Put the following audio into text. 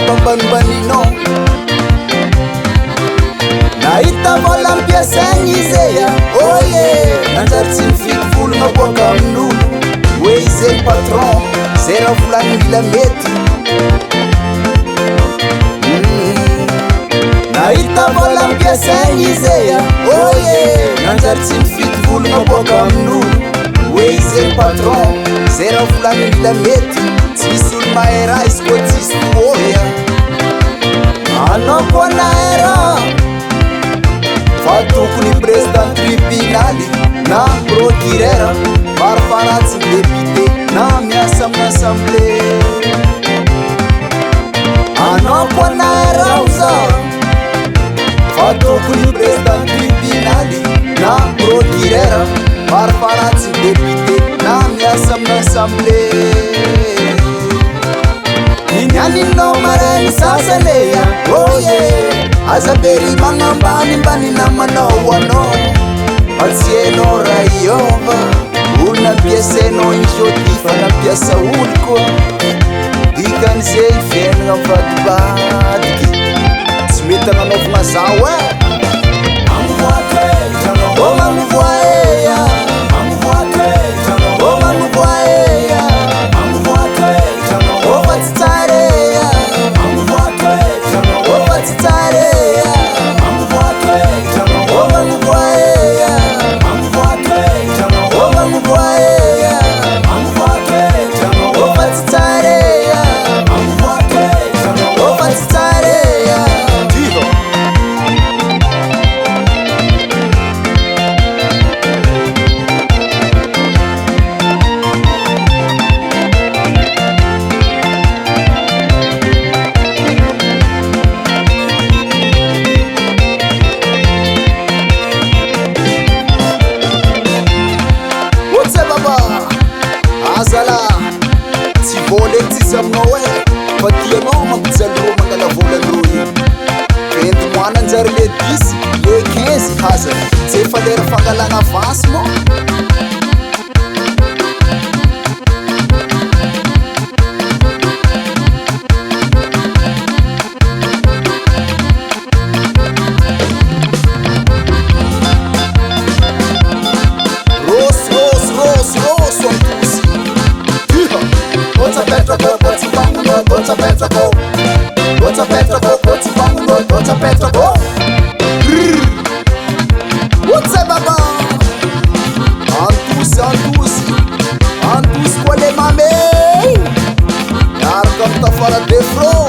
bambanibanino nahita vola ampiasaigny izea oye nanjary tsy mifidy vologna boaka amin'olo hoe izay patron zay raha volagny mila mety nahita vola ampiasaigny izea oye nanjary tsy mifidy vologna boaka amin'olo hoe izay patron zay raha volagny mila mety tsisy olo mahay raha izy koa tsisy foya anao koa nahay raha fa tokony président tribunaly na procureur farafaratsy député na miasa amin'ny assemblée anao koa nahay raha za fa tokony président tribunaly na procureur farafaratsy député na miasa amin'ny assemblée inyaninao marainy sasaleya oye azabery magnambanimbany namanao anao atsienao raiova olo nampiasainao injody fa nampiasa olo koa dikan'izay fiainagna vadibadiky tsy mety agnanaovagna zao e o magnovoaeya o magnovoaeya o fatsitsareya o fatsitsareya o magnovoaeya o magnovoaeya o fatsitsareya o fatsitsareya azala tsy vola eky tsisy aminao e fa tianao mampijaloro mangala volan'ro iny fentimoana anjary le 10 le 15 hazany tsy efa lera fangalagna avansy mo Antus kwa le mame Yarkam tafara defro